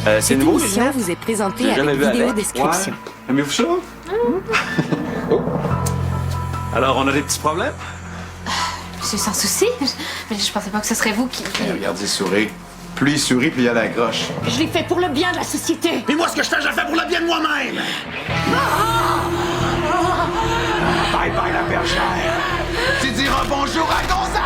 C'est Cette nouveau, émission ça? vous est présentée J'ai avec jamais vu vidéo avec. description. Ouais. Aimez-vous ça? Oh. Alors, on a des petits problèmes? C'est sans souci. Mais je pensais pas que ce serait vous qui... Regardez, souris. Plus il sourit, plus il a la croche. Je l'ai fait pour le bien de la société. Puis moi, ce que je le fais pour le bien de moi-même! Bye bye, la bergère! Tu diras bonjour à Gonzague!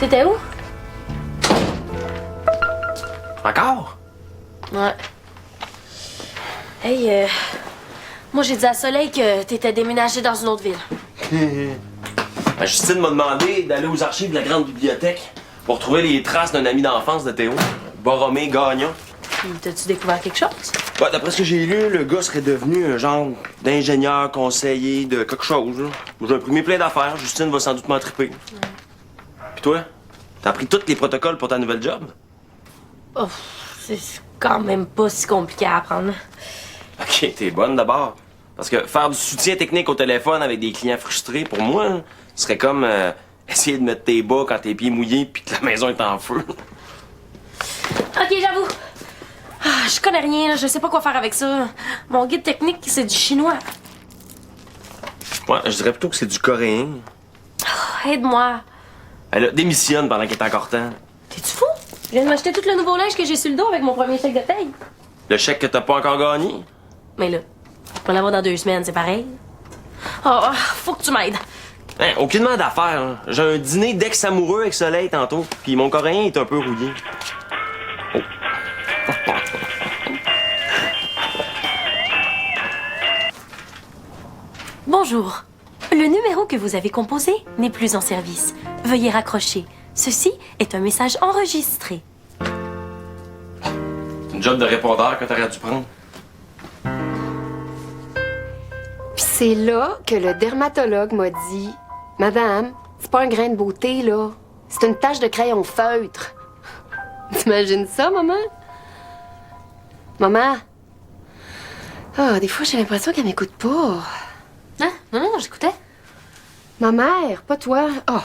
T'étais où? Encore? Ouais. Hey, moi j'ai dit à Soleil que t'étais déménagé dans une autre ville. Justine m'a demandé d'aller aux archives de la grande bibliothèque pour trouver les traces d'un ami d'enfance de Théo, Borromé Gagnon. Puis t'as-tu découvert quelque chose? Bah, d'après ce que j'ai lu, le gars serait devenu un genre d'ingénieur, conseiller de quelque chose. Là. J'ai imprimé plein d'affaires. Justine va sans doute m'en triper. Puis toi? T'as appris tous les protocoles pour ta nouvelle job? Oh, c'est quand même pas si compliqué à apprendre. Ok, t'es bonne d'abord. Parce que faire du soutien technique au téléphone avec des clients frustrés, pour moi, ce serait comme essayer de mettre tes bas quand tes pieds mouillés puis que la maison est en feu. Ok, j'avoue. Ah, je connais rien, là, je sais pas quoi faire avec ça. Mon guide technique, c'est du chinois. Ouais, je dirais plutôt que c'est du coréen. Oh, aide-moi. Elle démissionne pendant qu'elle est encore temps. T'es-tu fou? Je viens de m'acheter tout le nouveau linge que j'ai sur le dos avec mon premier chèque de paye. Le chèque que t'as pas encore gagné? Mais là, je vais l'avoir dans 2 semaines, c'est pareil. Oh, faut que tu m'aides. Hein, aucunement d'affaires. Hein. J'ai un dîner d'ex-amoureux avec Soleil tantôt, puis mon coréen est un peu rouillé. Oh. Bonjour. Le numéro que vous avez composé n'est plus en service. Veuillez raccrocher. Ceci est un message enregistré. Une job de répondeur que t'aurais dû prendre. Puis c'est là que le dermatologue m'a dit « Madame, c'est pas un grain de beauté, là. C'est une tache de crayon feutre. » T'imagines ça, maman? Maman? Ah, des fois, j'ai l'impression qu'elle m'écoute pas. Hein? Non, j'écoutais. Ma mère, pas toi. Oh,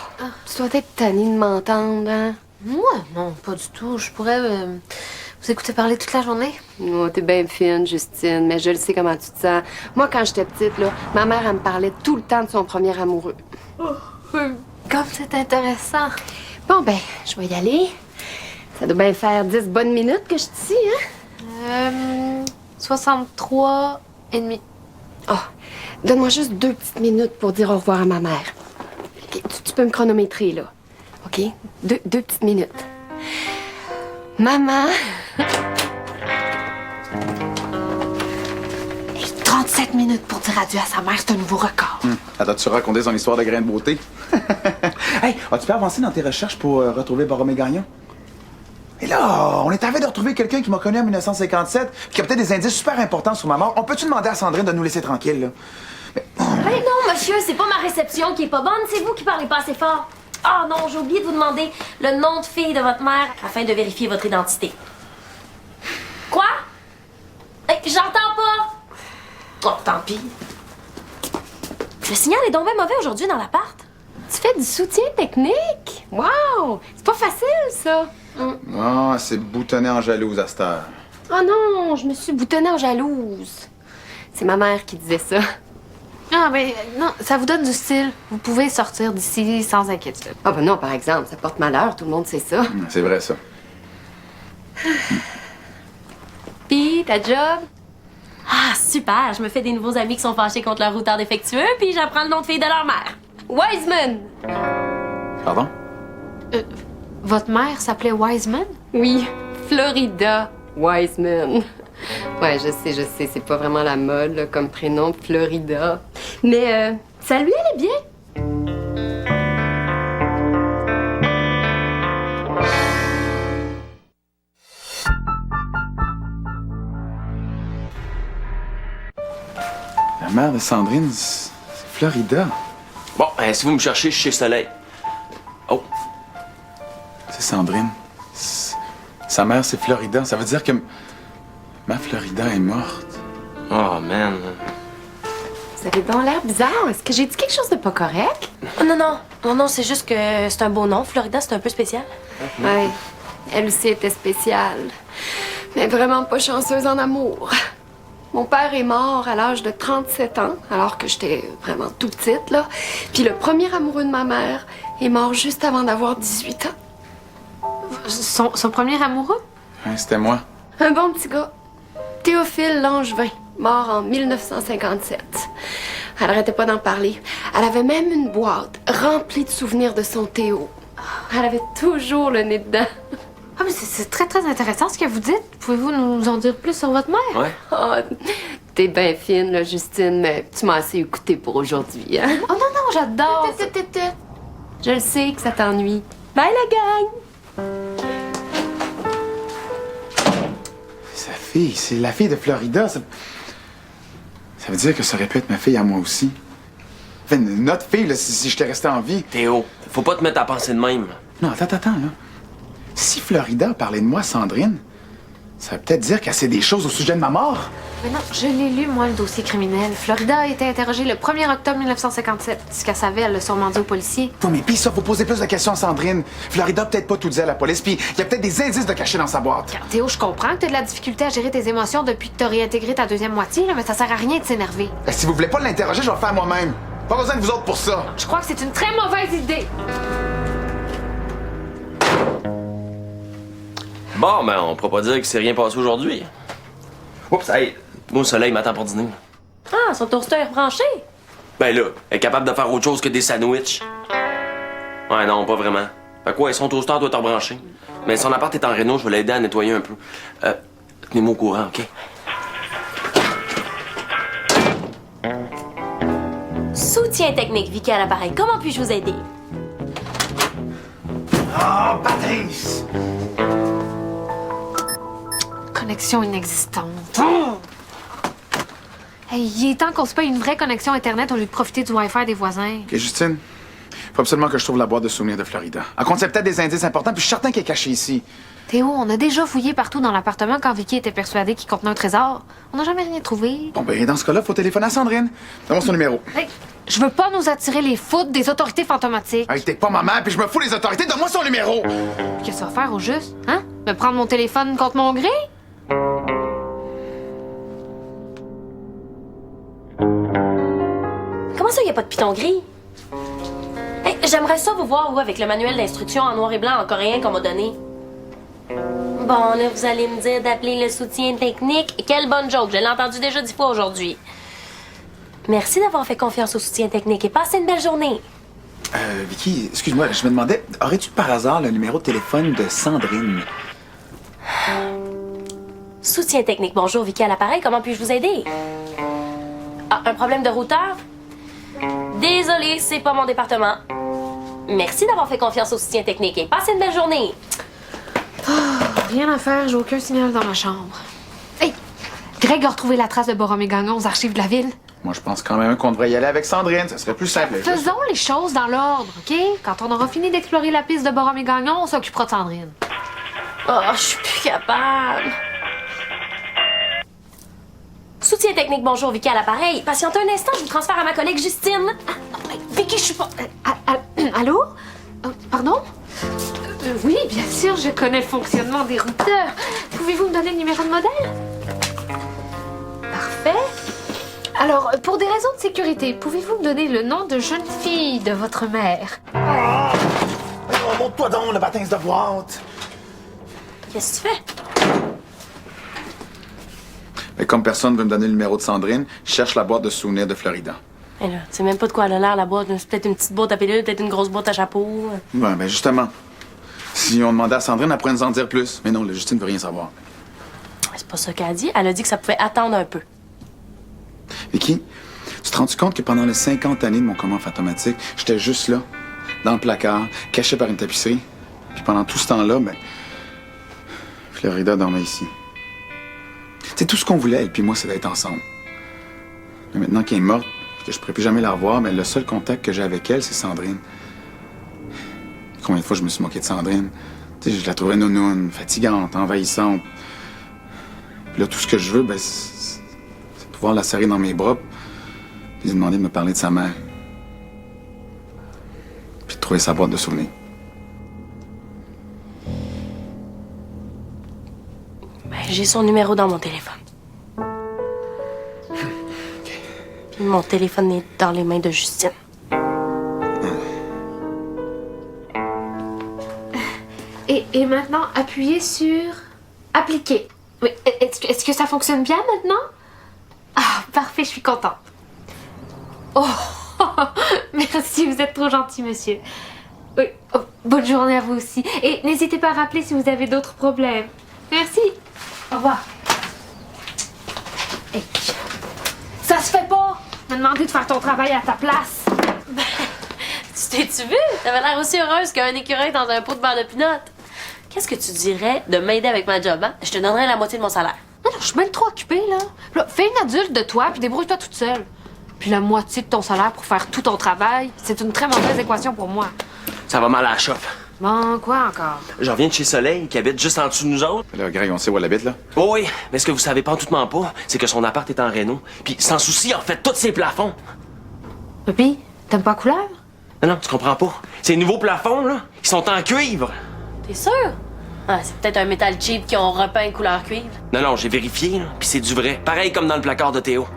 tu dois être tannée de m'entendre, hein? Moi, non, pas du tout. Je pourrais vous écouter parler toute la journée. Oh, t'es bien fine, Justine, mais je le sais comment tu te sens. Moi, quand j'étais petite, là, ma mère, elle me parlait tout le temps de son premier amoureux. Comme c'est intéressant. Bon, ben, je vais y aller. Ça doit bien faire 10 bonnes minutes que je suis ici, hein? 63 et demi. Oh, donne-moi juste 2 petites minutes pour dire au revoir à ma mère. Ok, tu peux me chronométrer, là. OK? Deux petites minutes. Maman! 37 minutes pour dire adieu à sa mère, c'est un nouveau record. Attends-tu raconter son histoire de grain de beauté? Hey, as-tu pu avancer dans tes recherches pour retrouver Borromé Gagnon? Et là, on est en train de retrouver quelqu'un qui m'a connu en 1957 qui a peut-être des indices super importants sur ma mort. On peut-tu demander à Sandrine de nous laisser tranquilles, là? Mais non, monsieur, c'est pas ma réception qui est pas bonne, c'est vous qui parlez pas assez fort. Ah non, j'ai oublié de vous demander le nom de fille de votre mère afin de vérifier votre identité. Quoi? Hey, j'entends pas! Oh, tant pis. Le signal est donc bien mauvais aujourd'hui dans l'appart. Tu fais du soutien technique? Wow! C'est pas facile, ça. Ah, c'est boutonné en jalouse à cette heure. Oh non, je me suis boutonnée en jalouse. C'est ma mère qui disait ça. Ah, ben non, ça vous donne du style. Vous pouvez sortir d'ici sans inquiétude. Ah ben non, par exemple, ça porte malheur, tout le monde sait ça. C'est vrai, ça. Puis, ta job? Ah, super! Je me fais des nouveaux amis qui sont fâchés contre leur routeur défectueux, puis j'apprends le nom de fille de leur mère. Wiseman! Pardon? Votre mère s'appelait Wiseman? Oui, Florida Wiseman. Ouais, je sais, c'est pas vraiment la mode là, comme prénom, Florida. Mais ça lui allait bien. La mère de Sandrine, c'est Florida. Bon, ben, si vous me cherchez, je suis chez Soleil. Oh, C'est Sandrine. Sa mère, c'est Florida. Ça veut dire que ma Florida est morte. oh man. Vous avez donc l'air bizarre. Est-ce que j'ai dit quelque chose de pas correct? Oh, non, c'est juste que c'est un beau nom. Florida, c'est un peu spécial. Ouais, elle aussi était spéciale. Mais vraiment pas chanceuse en amour. Mon père est mort à l'âge de 37 ans, alors que j'étais vraiment tout petite, là. Puis le premier amoureux de ma mère est mort juste avant d'avoir 18 ans. Son premier amoureux? Ouais, c'était moi. Un bon petit gars. Théophile Langevin, mort en 1957. Elle arrêtait pas d'en parler. Elle avait même une boîte remplie de souvenirs de son Théo. Elle avait toujours le nez dedans. Ah, mais c'est très, très intéressant ce que vous dites. Pouvez-vous nous en dire plus sur votre mère? Ouais. Oh, t'es bien fine, là, Justine, mais tu m'as assez écoutée pour aujourd'hui, hein? Oh non, j'adore! Je le sais que ça t'ennuie. Bye, la gang! Sa fille, c'est la fille de Florida. Ça veut dire que ça aurait pu être ma fille à moi aussi. Enfin, notre fille, là, si j'étais resté en vie. Théo, faut pas te mettre à penser de même. Non, attends, là. Si Florida parlait de moi à Sandrine, ça veut peut-être dire qu'elle sait des choses au sujet de ma mort. Mais non, je l'ai lu, moi, le dossier criminel. Florida a été interrogée le 1er octobre 1957. Ce qu'elle savait, elle l'a sûrement dit aux policiers. Oui, mais pis ça, faut poser plus de questions à Sandrine. Florida a peut-être pas tout dit à la police, puis il y a peut-être des indices de cachés dans sa boîte. Théo, je comprends que t'as de la difficulté à gérer tes émotions depuis que t'as réintégré ta deuxième moitié, là, mais ça sert à rien de s'énerver. Si vous voulez pas l'interroger, je vais le faire moi-même. Pas besoin de vous autres pour ça. Je crois que c'est une très mauvaise idée. Bon, ben, on pourra pas dire qu'il s'est rien passé aujourd'hui. Oups, hey, moi, le Soleil m'attend pour dîner. Ah, son toaster est branché. Ben là, elle est capable de faire autre chose que des sandwichs. Ouais, non, pas vraiment. Fait quoi, son toaster doit être rebranché. Mais son appart est en réno, je vais l'aider à nettoyer un peu. Tenez-moi au courant, OK? Soutien technique, Vicky à l'appareil. Comment puis-je vous aider? Oh, Patrice! Connexion inexistante. Hey, il est temps qu'on se paye une vraie connexion Internet au lieu de profiter du Wi-Fi des voisins. OK, Justine, faut absolument que je trouve la boîte de souvenirs de Florida. Elle contient peut-être des indices importants, puis je suis certain qu'elle est cachée ici. Théo, on a déjà fouillé partout dans l'appartement quand Vicky était persuadée qu'il contenait un trésor. On n'a jamais rien trouvé. Bon, ben, dans ce cas-là, faut téléphoner à Sandrine. Donne-moi son numéro. Hey, je veux pas nous attirer les foudres des autorités fantomatiques. Hey, t'es pas ma mère, puis je me fous les autorités. Donne-moi son numéro! Qu'est-ce que ça va faire au juste? Hein? Me prendre mon téléphone contre mon gré? Comment ça, il n'y a pas de piton gris? Hey, j'aimerais ça vous voir, vous, avec le manuel d'instruction en noir et blanc en coréen qu'on m'a donné. Bon, là, vous allez me dire d'appeler le soutien technique. Quelle bonne joke, je l'ai entendu déjà 10 fois aujourd'hui. Merci d'avoir fait confiance au soutien technique et passez une belle journée. Vicky, excuse-moi, je me demandais, aurais-tu par hasard le numéro de téléphone de Sandrine? Soutien technique, bonjour, Vicky à l'appareil, comment puis-je vous aider? Ah, un problème de routeur? Désolé, c'est pas mon département. Merci d'avoir fait confiance au soutien technique et passez une belle journée. Rien à faire, j'ai aucun signal dans ma chambre. Hey! Greg a retrouvé la trace de Borromée Gagnon aux archives de la ville. Moi, je pense quand même qu'on devrait y aller avec Sandrine. Ça serait plus simple. Faisons les choses dans l'ordre, OK? Quand on aura fini d'explorer la piste de Borromée Gagnon, on s'occupera de Sandrine. Oh, je suis plus capable. Soutien technique, bonjour, Vicky à l'appareil. Patientez un instant, je vous transfère à ma collègue Justine. Vicky, je suis pas... Allô? Pardon? Oui, bien sûr, je connais le fonctionnement des routeurs. Pouvez-vous me donner le numéro de modèle? Parfait. Alors, pour des raisons de sécurité, pouvez-vous me donner le nom de jeune fille de votre mère? Oh, monte-toi donc, le baptême de boîte! Qu'est-ce que tu fais? Mais comme personne veut me donner le numéro de Sandrine, je cherche la boîte de souvenirs de Florida. Eh là, tu sais même pas de quoi elle a l'air, la boîte. C'est peut-être une petite boîte à pilules, peut-être une grosse boîte à chapeau. Ouais, ben justement. Si on demandait à Sandrine, elle pourrait nous en dire plus. Mais non, la Justine veut rien savoir. C'est pas ça qu'elle a dit. Elle a dit que ça pouvait attendre un peu. Vicky, tu te rends-tu compte que pendant les 50 années de mon coma fantomatique, j'étais juste là, dans le placard, caché par une tapisserie. Puis pendant tout ce temps-là, ben, Florida dormait ici. C'est tout ce qu'on voulait, elle puis moi, c'est d'être ensemble. Mais maintenant qu'elle est morte, que je pourrais plus jamais la revoir, mais le seul contact que j'ai avec elle, c'est Sandrine. Combien de fois je me suis moqué de Sandrine? Tu sais, je la trouvais nounoune, fatigante, envahissante. Puis là, tout ce que je veux, ben, c'est pouvoir la serrer dans mes bras, puis lui demander de me parler de sa mère. Puis de trouver sa boîte de souvenirs. Ben, j'ai son numéro dans mon téléphone. Puis mon téléphone est dans les mains de Justine. Et maintenant, appuyez sur appliquer. Oui, est-ce que ça fonctionne bien maintenant? Ah, parfait, je suis contente. Oh, merci, vous êtes trop gentil, monsieur. Oui, oh, bonne journée à vous aussi. Et n'hésitez pas à rappeler si vous avez d'autres problèmes. Merci. Au revoir. Hey, ça se fait pas! Me demander de faire ton travail à ta place. Tu t'es-tu vu? T'avais l'air aussi heureuse qu'un écureuil dans un pot de beurre de pinot. Qu'est-ce que tu dirais de m'aider avec ma job, hein? Je te donnerais la moitié de mon salaire. Non, je suis même trop occupée, là. Là, fais une adulte de toi, puis débrouille-toi toute seule. Puis la moitié de ton salaire pour faire tout ton travail, c'est une très mauvaise équation pour moi. Ça va mal à la shop. Bon, quoi encore? Je reviens de chez Soleil, qui habite juste en dessous de nous autres. Là, Greg, on sait où elle habite, là? Oh oui, mais ce que vous savez pas tout pas, c'est que son appart est en réno. Puis sans souci, il a refait tous ses plafonds. Papy, t'aimes pas la couleur? Non, tu comprends pas. Ces nouveaux plafonds, là, ils sont en cuivre. T'es sûr? Ah, c'est peut-être un métal cheap qui ont repeint couleur cuivre. Non, j'ai vérifié, là, puis c'est du vrai. Pareil comme dans le placard de Théo.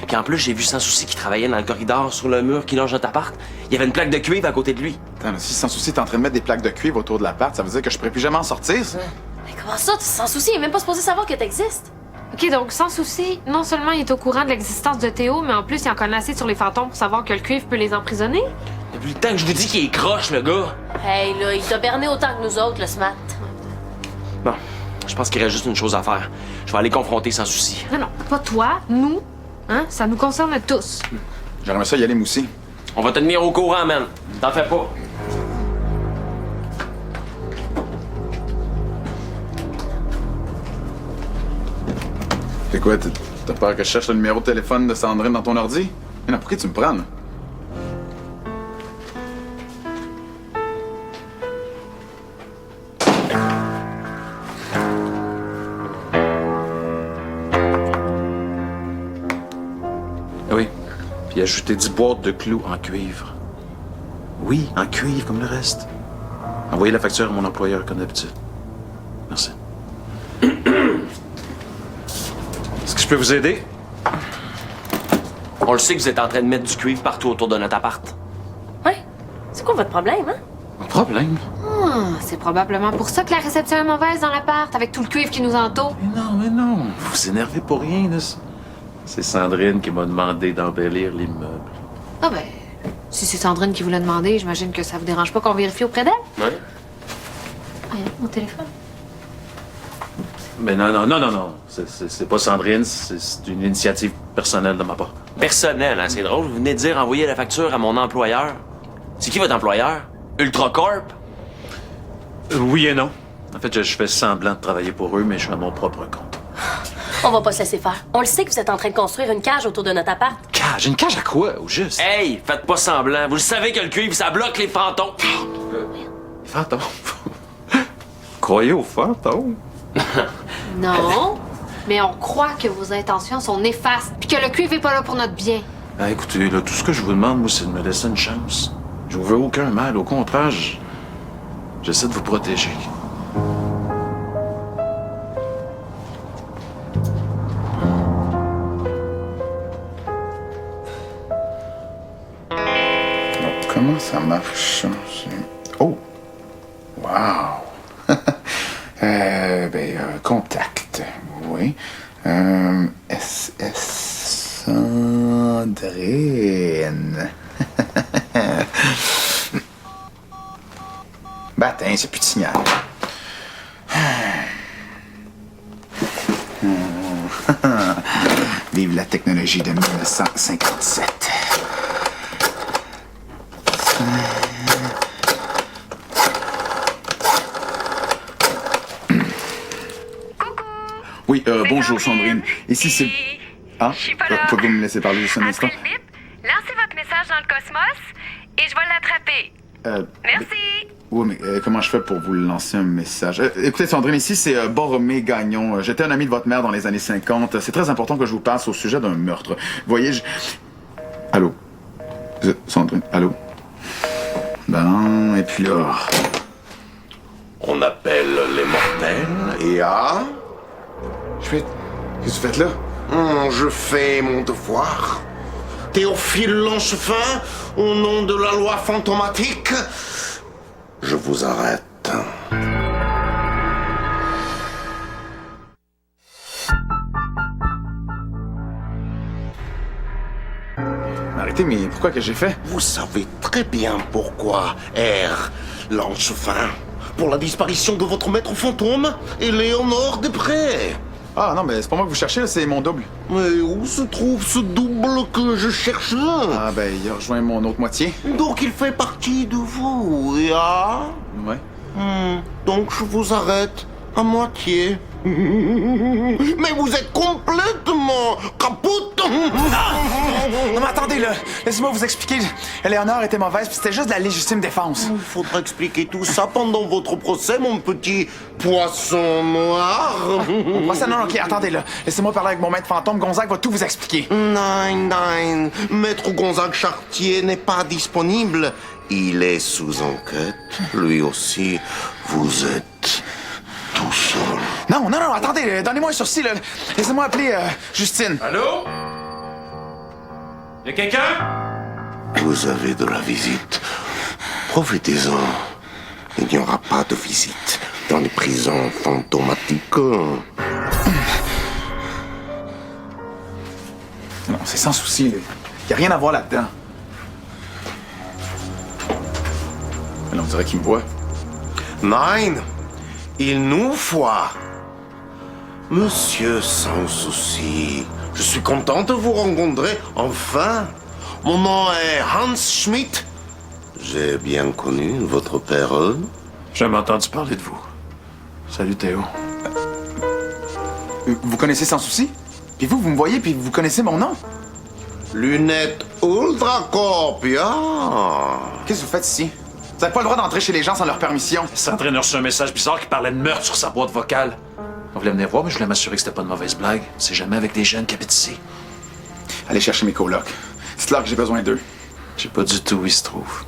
Puis en plus, j'ai vu sans souci qu'il travaillait dans le corridor sur le mur qui longe notre appart. Il y avait une plaque de cuivre à côté de lui. Attends, mais si sans souci t'es en train de mettre des plaques de cuivre autour de l'appart, ça veut dire que je pourrais plus jamais en sortir, ça? Mais comment ça, sans souci? Il est même pas supposé savoir que t'existes. OK, donc sans souci, non seulement il est au courant de l'existence de Théo, mais en plus il en connaît assez sur les fantômes pour savoir que le cuivre peut les emprisonner. Depuis le temps que je vous dis qu'il est croche, le gars. Hey, là, il t'a berné autant que nous autres, le SMAT. Bon, je pense qu'il reste juste une chose à faire. Je vais aller confronter sans souci. Non, pas toi, nous. Hein? Ça nous concerne tous. J'aimerais ça y aller, Moussi. On va te tenir au courant, man. T'en fais pas. C'est quoi, t'as peur que je cherche le numéro de téléphone de Sandrine dans ton ordi? Mais non, pourquoi tu me prends, là? Oui. Puis ajouter 10 boîtes de clous en cuivre. Oui, en cuivre comme le reste. Envoyez la facture à mon employeur comme d'habitude. Merci. Est-ce que je peux vous aider? On le sait que vous êtes en train de mettre du cuivre partout autour de notre appart. Ouais? C'est quoi votre problème, hein? Pas de problème. C'est probablement pour ça que la réception est mauvaise dans l'appart, avec tout le cuivre qui nous entoure. Mais non. Vous vous énervez pour rien, là. C'est Sandrine qui m'a demandé d'embellir l'immeuble. Ah ben, si c'est Sandrine qui vous l'a demandé, j'imagine que ça vous dérange pas qu'on vérifie auprès d'elle? Ouais? Ah, mon téléphone. Mais non. C'est pas Sandrine, c'est une initiative personnelle de ma part. Personnel, hein, c'est drôle. Vous venez de dire envoyer la facture à mon employeur. C'est qui votre employeur? Ultracorp? Oui et non. En fait, je fais semblant de travailler pour eux, mais je suis à mon propre compte. On va pas se laisser faire. On le sait que vous êtes en train de construire une cage autour de notre appart. Cage? Une cage à quoi, au juste? Hey, faites pas semblant. Vous le savez que le cuivre, ça bloque les fantômes. Fantôme? Croyez aux fantômes? Non, mais on croit que vos intentions sont néfastes, puis que le cuivre est pas là pour notre bien. Ah, écoutez, là, tout ce que je vous demande, moi, c'est de me laisser une chance. Je vous veux aucun mal. Au contraire, j'essaie de vous protéger. Donc, comment ça marche? Oh! Wow! Contact. Oui. SS Sandrine. Attends, c'est plus de signal. Vive la technologie de 1957. Oui, bonjour Sandrine. Ici c'est... Ah, pouvez-vous me laisser parler juste un instant? Après le bip, lancez Cosmos et je vais l'attraper. Merci. Oui, mais comment je fais pour vous lancer un message? Écoutez, Sandrine, ici, c'est Borromée Gagnon. J'étais un ami de votre mère dans les années 50. C'est très important que je vous passe au sujet d'un meurtre. Vous voyez, Allô? Sandrine, allô? Ben, et puis là... On appelle les mortels et à... Qu'est-ce que vous faites là? Je fais mon devoir. Théophile Langevin, au nom de la loi fantomatique, je vous arrête. Arrêtez, mais pourquoi que j'ai fait? Vous savez très bien pourquoi, R. Langevin. Pour la disparition de votre maître fantôme, Éléonore Després. Ah non, mais c'est pas moi que vous cherchez, là, c'est mon double. Mais où se trouve ce double que je cherche? Ah ben, il a rejoint mon autre moitié. Donc il fait partie de vous, ah? Ouais. Donc je vous arrête à moitié. Mais vous êtes complètement capote. Non mais attendez là, laissez-moi vous expliquer. Éléonore était mauvaise, puis c'était juste de la légitime défense. Il faudra expliquer tout ça pendant votre procès, mon petit poisson noir. Non, ok, attendez là. Laissez-moi parler avec mon maître fantôme, Gonzague va tout vous expliquer. Non, Maître Gonzague Chartier n'est pas disponible. Il est sous enquête. Lui aussi, vous êtes tout seul. Non, attendez, donnez-moi un sursis là. Laissez-moi appeler Justine. Allô? Y'a quelqu'un? Vous avez de la visite. Profitez-en. Il n'y aura pas de visite dans les prisons fantomatiques. Non, c'est sans souci, là. Y a rien à voir là-dedans. Alors, on dirait qu'il me voit. Nein, il nous voit. Monsieur sans souci, je suis content de vous rencontrer, enfin. Mon nom est Hans Schmidt. J'ai bien connu votre père. J'ai jamais entendu parler de vous. Salut Théo. Vous connaissez sans souci? Puis vous me voyez, puis vous connaissez mon nom? Lunettes ultracopia. Qu'est-ce que vous faites ici? Vous n'avez pas le droit d'entrer chez les gens sans leur permission. Sandrine a reçu un message bizarre qui parlait de meurtre sur sa boîte vocale. On voulait venir voir, mais je voulais m'assurer que c'était pas une mauvaise blague. C'est jamais avec des jeunes qui habitent ici. Allez chercher mes colocs. C'est là que j'ai besoin d'eux. Je sais pas du tout où ils se trouvent.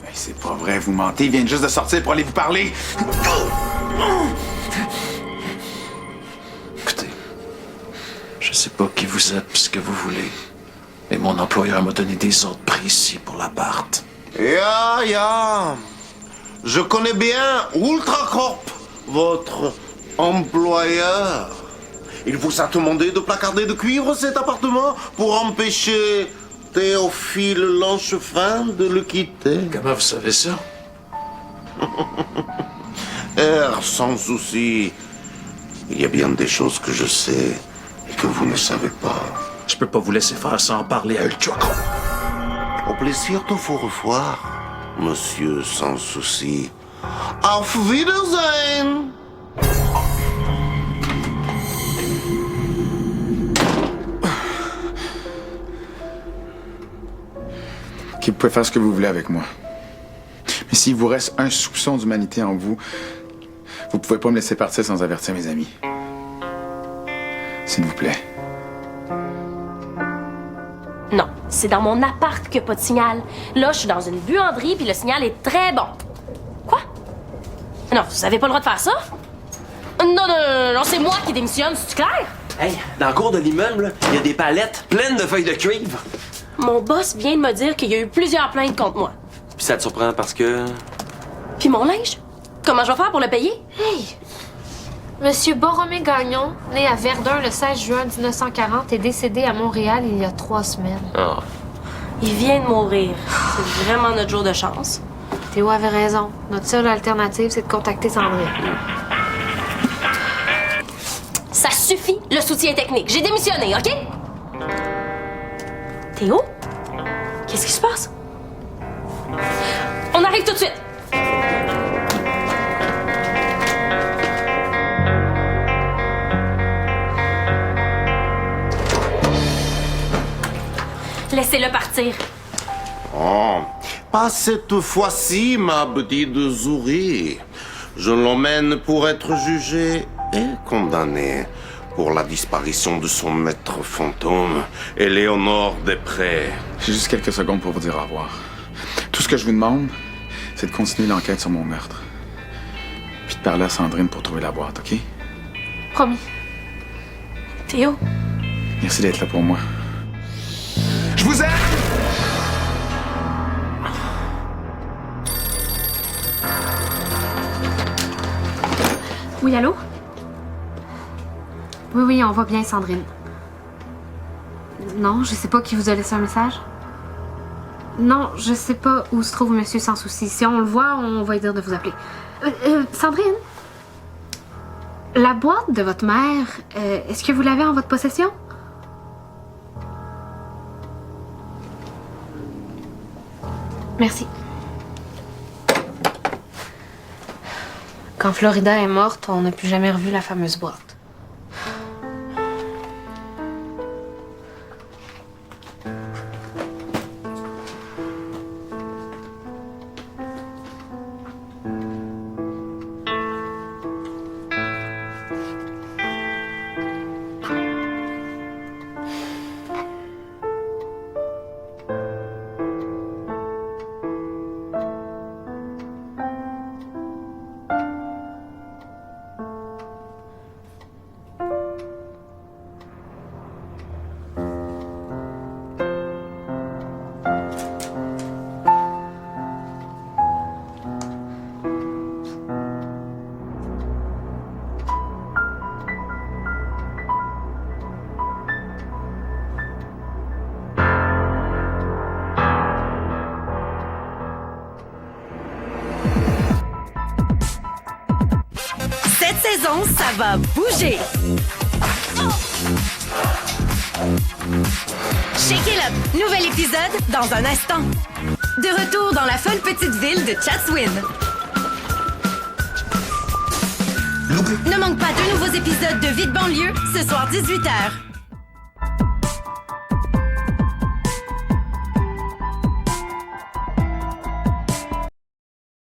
Hey, c'est pas vrai, vous mentez. Ils viennent juste de sortir pour aller vous parler. Écoutez, je sais pas qui vous êtes pis ce que vous voulez, mais mon employeur m'a donné des ordres précis pour l'appart. Ya. Je connais bien Ultracorp, votre employeur. Il vous a demandé de placarder de cuivre cet appartement pour empêcher Théophile Langevin de le quitter. Comment vous savez ça? Sans souci. Il y a bien des choses que je sais et que vous ne savez pas. Je peux pas vous laisser faire sans en parler à Ultracorp. Au plaisir de vous revoir, monsieur sans souci. Auf Wiedersehen! Ok, vous pouvez faire ce que vous voulez avec moi. Mais s'il vous reste un soupçon d'humanité en vous, vous pouvez pas me laisser partir sans avertir mes amis. S'il vous plaît. Non, c'est dans mon appart qu'il n'y a pas de signal. Là, je suis dans une buanderie, puis le signal est très bon. Quoi? Non, vous avez pas le droit de faire ça? Non, c'est moi qui démissionne, c'est clair? Hey, dans le cours de l'immeuble, il y a des palettes pleines de feuilles de cuivre. Mon boss vient de me dire qu'il y a eu plusieurs plaintes contre moi. Puis ça te surprend parce que... Puis mon linge? Comment je vais faire pour le payer? Hey! Monsieur Borromée Gagnon, né à Verdun le 16 juin 1940, est décédé à Montréal il y a 3 semaines. Ah. Il vient de mourir. C'est vraiment notre jour de chance. Théo avait raison. Notre seule alternative, c'est de contacter Sandrine. Ça suffit, le soutien technique. J'ai démissionné, OK? Théo? Qu'est-ce qui se passe? On arrive tout de suite. Laissez-le partir. Oh, pas cette fois-ci, ma petite souris. Je l'emmène pour être jugé et condamné pour la disparition de son maître fantôme, Éléonore Després. J'ai juste quelques secondes pour vous dire au revoir. Tout ce que je vous demande, c'est de continuer l'enquête sur mon meurtre. Puis de parler à Sandrine pour trouver la boîte, OK? Promis. Théo, Merci d'être là pour moi. Je vous aime! Oui, allô? Oui, on va bien, Sandrine. Non, je sais pas qui vous a laissé un message. Non, je sais pas où se trouve Monsieur Sans Souci. Si on le voit, on va lui dire de vous appeler. Sandrine? La boîte de votre mère, est-ce que vous l'avez en votre possession? Merci. Quand Florida est morte, on n'a plus jamais revu la fameuse boîte. Cette saison, ça va bouger. Shake it up, nouvel épisode dans un instant. De retour dans la folle petite ville de Chatswin. Ne manque pas deux nouveaux épisodes de Vie de banlieue ce soir 18h.